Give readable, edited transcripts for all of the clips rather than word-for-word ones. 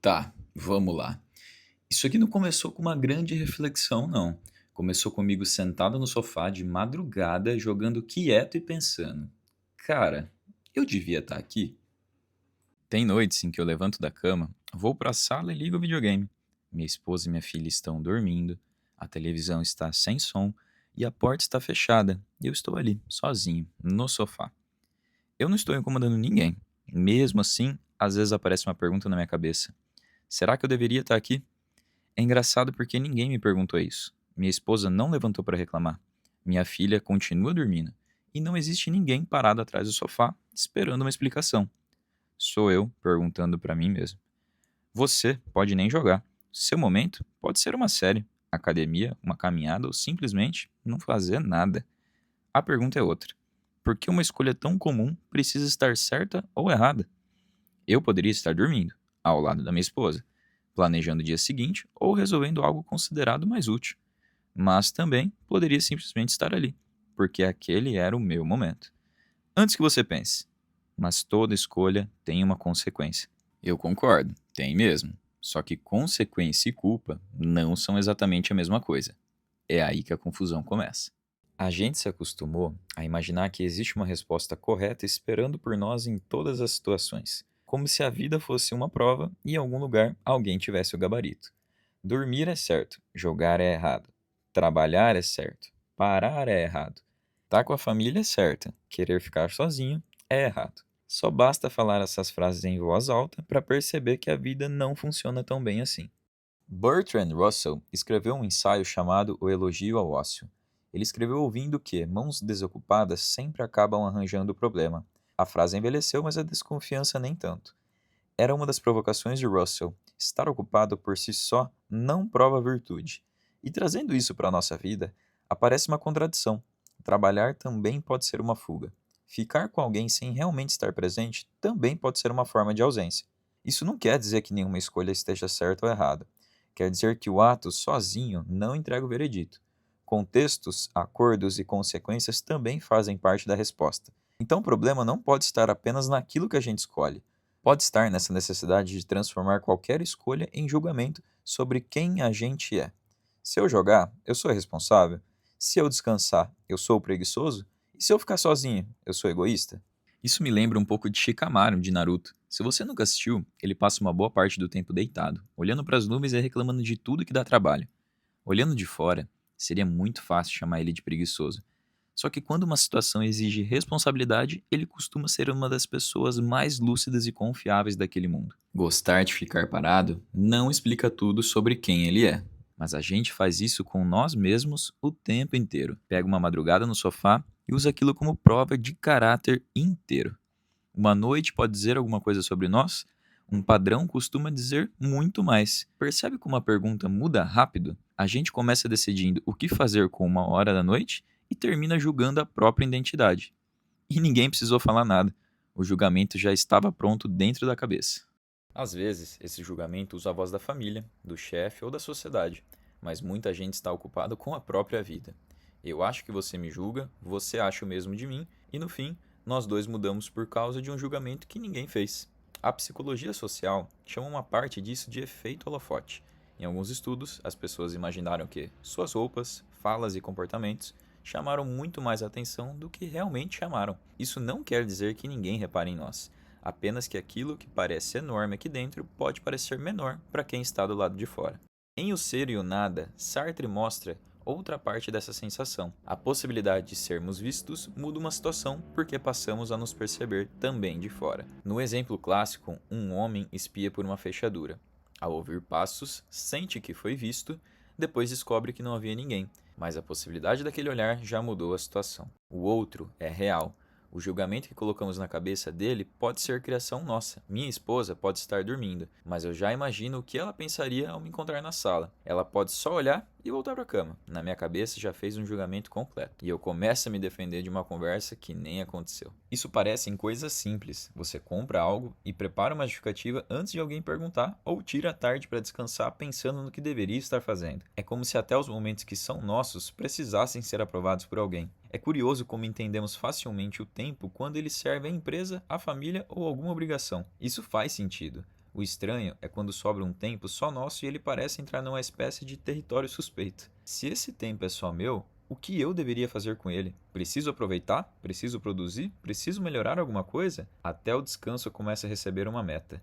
Tá, vamos lá. Isso aqui não começou com uma grande reflexão, não. Começou comigo sentado no sofá de madrugada, jogando quieto e pensando: cara, eu devia estar aqui? Tem noites em que eu levanto da cama, vou para a sala e ligo o videogame. Minha esposa e minha filha estão dormindo, a televisão está sem som e a porta está fechada. E eu estou ali, sozinho, no sofá. Eu não estou incomodando ninguém. Mesmo assim, às vezes aparece uma pergunta na minha cabeça: será que eu deveria estar aqui? É engraçado porque ninguém me perguntou isso. Minha esposa não levantou para reclamar. Minha filha continua dormindo. E não existe ninguém parado atrás do sofá esperando uma explicação. Sou eu perguntando para mim mesmo. Você pode nem jogar. Seu momento pode ser uma série, academia, uma caminhada ou simplesmente não fazer nada. A pergunta é outra. Por que uma escolha tão comum precisa estar certa ou errada? Eu poderia estar dormindo, ao lado da minha esposa, planejando o dia seguinte ou resolvendo algo considerado mais útil. Mas também poderia simplesmente estar ali, porque aquele era o meu momento. Antes que você pense, mas toda escolha tem uma consequência. Eu concordo, tem mesmo. Só que consequência e culpa não são exatamente a mesma coisa. É aí que a confusão começa. A gente se acostumou a imaginar que existe uma resposta correta esperando por nós em todas as situações, como se a vida fosse uma prova e em algum lugar alguém tivesse o gabarito. Dormir é certo, jogar é errado, trabalhar é certo, parar é errado, estar com a família é certo, querer ficar sozinho é errado. Só basta falar essas frases em voz alta para perceber que a vida não funciona tão bem assim. Bertrand Russell escreveu um ensaio chamado O Elogio ao Ócio. Ele escreveu ouvindo que mãos desocupadas sempre acabam arranjando o problema. A frase envelheceu, mas a desconfiança nem tanto. Era uma das provocações de Russell. Estar ocupado por si só não prova virtude. E trazendo isso para a nossa vida, aparece uma contradição. Trabalhar também pode ser uma fuga. Ficar com alguém sem realmente estar presente também pode ser uma forma de ausência. Isso não quer dizer que nenhuma escolha esteja certa ou errada. Quer dizer que o ato sozinho não entrega o veredito. Contextos, acordos e consequências também fazem parte da resposta. Então o problema não pode estar apenas naquilo que a gente escolhe. Pode estar nessa necessidade de transformar qualquer escolha em julgamento sobre quem a gente é. Se eu jogar, eu sou responsável? Se eu descansar, eu sou preguiçoso? E se eu ficar sozinho, eu sou egoísta? Isso me lembra um pouco de Shikamaru de Naruto. Se você nunca assistiu, ele passa uma boa parte do tempo deitado, olhando para as nuvens e reclamando de tudo que dá trabalho. Olhando de fora, seria muito fácil chamar ele de preguiçoso. Só que quando uma situação exige responsabilidade, ele costuma ser uma das pessoas mais lúcidas e confiáveis daquele mundo. Gostar de ficar parado não explica tudo sobre quem ele é. Mas a gente faz isso com nós mesmos o tempo inteiro. Pega uma madrugada no sofá e usa aquilo como prova de caráter inteiro. Uma noite pode dizer alguma coisa sobre nós? Um padrão costuma dizer muito mais. Percebe como a pergunta muda rápido? A gente começa decidindo o que fazer com uma hora da noite e termina julgando a própria identidade. E ninguém precisou falar nada. O julgamento já estava pronto dentro da cabeça. Às vezes, esse julgamento usa a voz da família, do chefe ou da sociedade, mas muita gente está ocupada com a própria vida. Eu acho que você me julga, você acha o mesmo de mim, e no fim, nós dois mudamos por causa de um julgamento que ninguém fez. A psicologia social chama uma parte disso de efeito holofote. Em alguns estudos, as pessoas imaginaram que suas roupas, falas e comportamentos chamaram muito mais atenção do que realmente chamaram. Isso não quer dizer que ninguém repare em nós, apenas que aquilo que parece enorme aqui dentro pode parecer menor para quem está do lado de fora. Em O Ser e o Nada, Sartre mostra outra parte dessa sensação. A possibilidade de sermos vistos muda uma situação porque passamos a nos perceber também de fora. No exemplo clássico, um homem espia por uma fechadura. Ao ouvir passos, sente que foi visto, depois descobre que não havia ninguém, mas a possibilidade daquele olhar já mudou a situação. O outro é real. O julgamento que colocamos na cabeça dele pode ser criação nossa. Minha esposa pode estar dormindo, mas eu já imagino o que ela pensaria ao me encontrar na sala. Ela pode só olhar e voltar para a cama. Na minha cabeça já fez um julgamento completo. E eu começo a me defender de uma conversa que nem aconteceu. Isso parece em coisas simples. Você compra algo e prepara uma justificativa antes de alguém perguntar ou tira a tarde para descansar pensando no que deveria estar fazendo. É como se até os momentos que são nossos precisassem ser aprovados por alguém. É curioso como entendemos facilmente o tempo quando ele serve à empresa, à família ou alguma obrigação. Isso faz sentido. O estranho é quando sobra um tempo só nosso e ele parece entrar numa espécie de território suspeito. Se esse tempo é só meu, o que eu deveria fazer com ele? Preciso aproveitar? Preciso produzir? Preciso melhorar alguma coisa? Até o descanso começa a receber uma meta.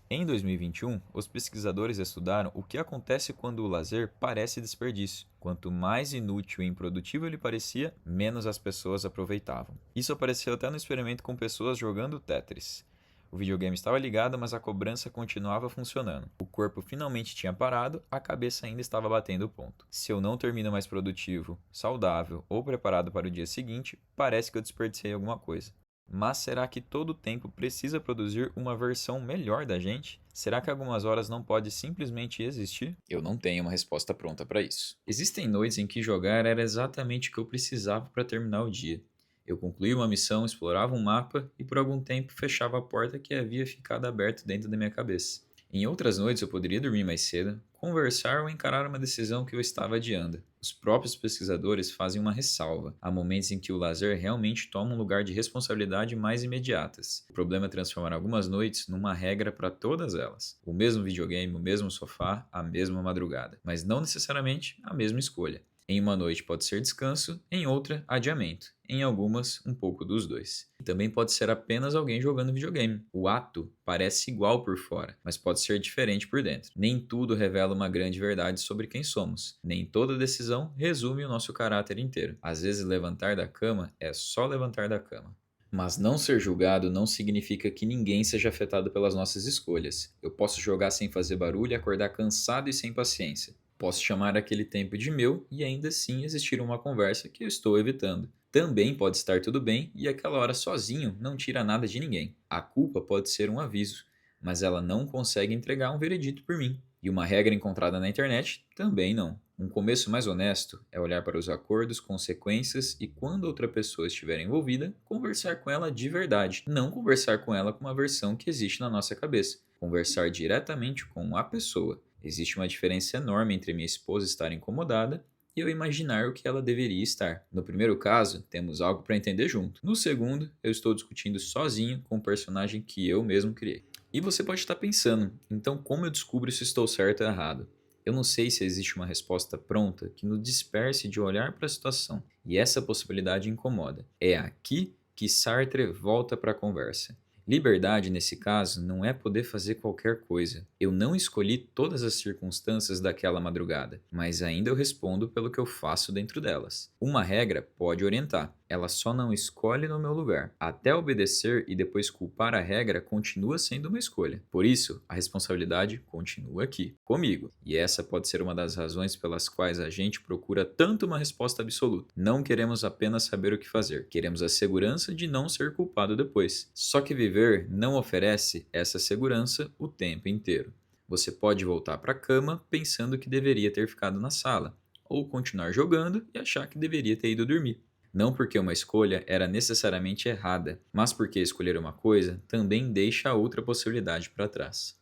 Em 2021, os pesquisadores estudaram o que acontece quando o lazer parece desperdício. Quanto mais inútil e improdutivo ele parecia, menos as pessoas aproveitavam. Isso apareceu até no experimento com pessoas jogando Tetris. O videogame estava ligado, mas a cobrança continuava funcionando. O corpo finalmente tinha parado, a cabeça ainda estava batendo o ponto. Se eu não termino mais produtivo, saudável ou preparado para o dia seguinte, parece que eu desperdicei alguma coisa. Mas será que todo tempo precisa produzir uma versão melhor da gente? Será que algumas horas não pode simplesmente existir? Eu não tenho uma resposta pronta para isso. Existem noites em que jogar era exatamente o que eu precisava para terminar o dia. Eu concluía uma missão, explorava um mapa e por algum tempo fechava a porta que havia ficado aberta dentro da minha cabeça. Em outras noites eu poderia dormir mais cedo, conversar ou encarar uma decisão que eu estava adiando. Os próprios pesquisadores fazem uma ressalva. Há momentos em que o lazer realmente toma um lugar de responsabilidade mais imediatas. O problema é transformar algumas noites numa regra para todas elas. O mesmo videogame, o mesmo sofá, a mesma madrugada, mas não necessariamente a mesma escolha. Em uma noite pode ser descanso, em outra, adiamento. Em algumas, um pouco dos dois. E também pode ser apenas alguém jogando videogame. O ato parece igual por fora, mas pode ser diferente por dentro. Nem tudo revela uma grande verdade sobre quem somos. Nem toda decisão resume o nosso caráter inteiro. Às vezes, levantar da cama é só levantar da cama. Mas não ser julgado não significa que ninguém seja afetado pelas nossas escolhas. Eu posso jogar sem fazer barulho e acordar cansado e sem paciência. Posso chamar aquele tempo de meu e ainda assim existir uma conversa que eu estou evitando. Também pode estar tudo bem e aquela hora sozinho não tira nada de ninguém. A culpa pode ser um aviso, mas ela não consegue entregar um veredito por mim. E uma regra encontrada na internet também não. Um começo mais honesto é olhar para os acordos, consequências e, quando outra pessoa estiver envolvida, conversar com ela de verdade. Não conversar com ela com uma versão que existe na nossa cabeça. Conversar diretamente com a pessoa. Existe uma diferença enorme entre minha esposa estar incomodada e eu imaginar o que ela deveria estar. No primeiro caso, temos algo para entender junto. No segundo, eu estou discutindo sozinho com o personagem que eu mesmo criei. E você pode estar pensando, então como eu descubro se estou certo ou errado? Eu não sei se existe uma resposta pronta que nos disperse de olhar para a situação, e essa possibilidade incomoda. É aqui que Sartre volta para a conversa. Liberdade, nesse caso, não é poder fazer qualquer coisa. Eu não escolhi todas as circunstâncias daquela madrugada, mas ainda eu respondo pelo que eu faço dentro delas. Uma regra pode orientar, ela só não escolhe no meu lugar. Até obedecer e depois culpar a regra continua sendo uma escolha. Por isso, a responsabilidade continua aqui, comigo. E essa pode ser uma das razões pelas quais a gente procura tanto uma resposta absoluta. Não queremos apenas saber o que fazer, queremos a segurança de não ser culpado depois. Só que viver não oferece essa segurança o tempo inteiro. Você pode voltar para a cama pensando que deveria ter ficado na sala, ou continuar jogando e achar que deveria ter ido dormir. Não porque uma escolha era necessariamente errada, mas porque escolher uma coisa também deixa a outra possibilidade para trás.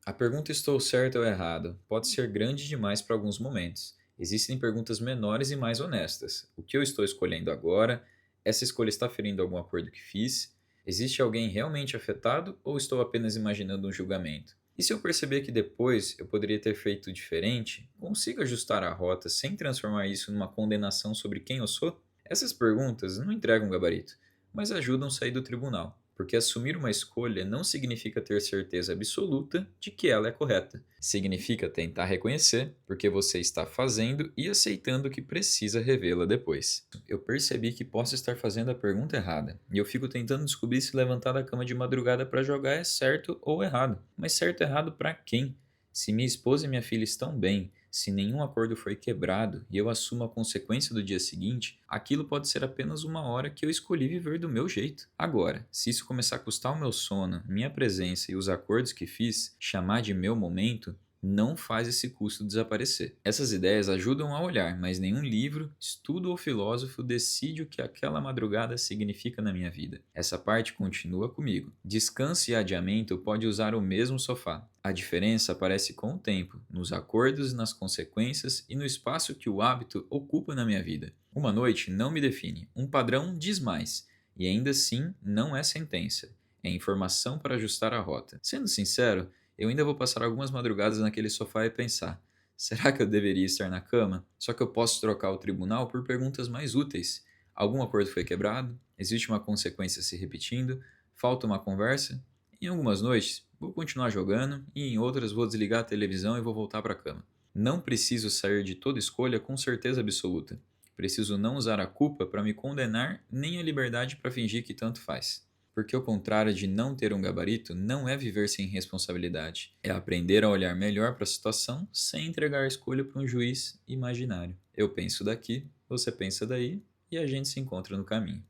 A pergunta estou certo ou errado pode ser grande demais para alguns momentos. Existem perguntas menores e mais honestas. O que eu estou escolhendo agora? Essa escolha está ferindo algum acordo que fiz? Existe alguém realmente afetado ou estou apenas imaginando um julgamento? E se eu perceber que depois eu poderia ter feito diferente, consigo ajustar a rota sem transformar isso numa condenação sobre quem eu sou? Essas perguntas não entregam gabarito, mas ajudam a sair do tribunal, porque assumir uma escolha não significa ter certeza absoluta de que ela é correta. Significa tentar reconhecer porque você está fazendo e aceitando que precisa revê-la depois. Eu percebi que posso estar fazendo a pergunta errada, e eu fico tentando descobrir se levantar da cama de madrugada para jogar é certo ou errado. Mas certo ou errado para quem? Se minha esposa e minha filha estão bem, se nenhum acordo foi quebrado e eu assumo a consequência do dia seguinte, aquilo pode ser apenas uma hora que eu escolhi viver do meu jeito. Agora, se isso começar a custar o meu sono, minha presença e os acordos que fiz, chamar de meu momento, não faz esse custo desaparecer. Essas ideias ajudam a olhar, mas nenhum livro, estudo ou filósofo decide o que aquela madrugada significa na minha vida. Essa parte continua comigo. Descanso e adiamento pode usar o mesmo sofá. A diferença aparece com o tempo, nos acordos, nas consequências e no espaço que o hábito ocupa na minha vida. Uma noite não me define, um padrão diz mais, e ainda assim não é sentença. É informação para ajustar a rota. Sendo sincero, Eu ainda vou passar algumas madrugadas naquele sofá e pensar: será que eu deveria estar na cama? Só que eu posso trocar o tribunal por perguntas mais úteis. Algum acordo foi quebrado? Existe uma consequência se repetindo? Falta uma conversa? Em algumas noites, vou continuar jogando e em outras vou desligar a televisão e vou voltar para a cama. Não preciso sair de toda escolha com certeza absoluta. Preciso não usar a culpa para me condenar nem a liberdade para fingir que tanto faz. Porque o contrário de não ter um gabarito não é viver sem responsabilidade. É aprender a olhar melhor para a situação sem entregar a escolha para um juiz imaginário. Eu penso daqui, você pensa daí e a gente se encontra no caminho.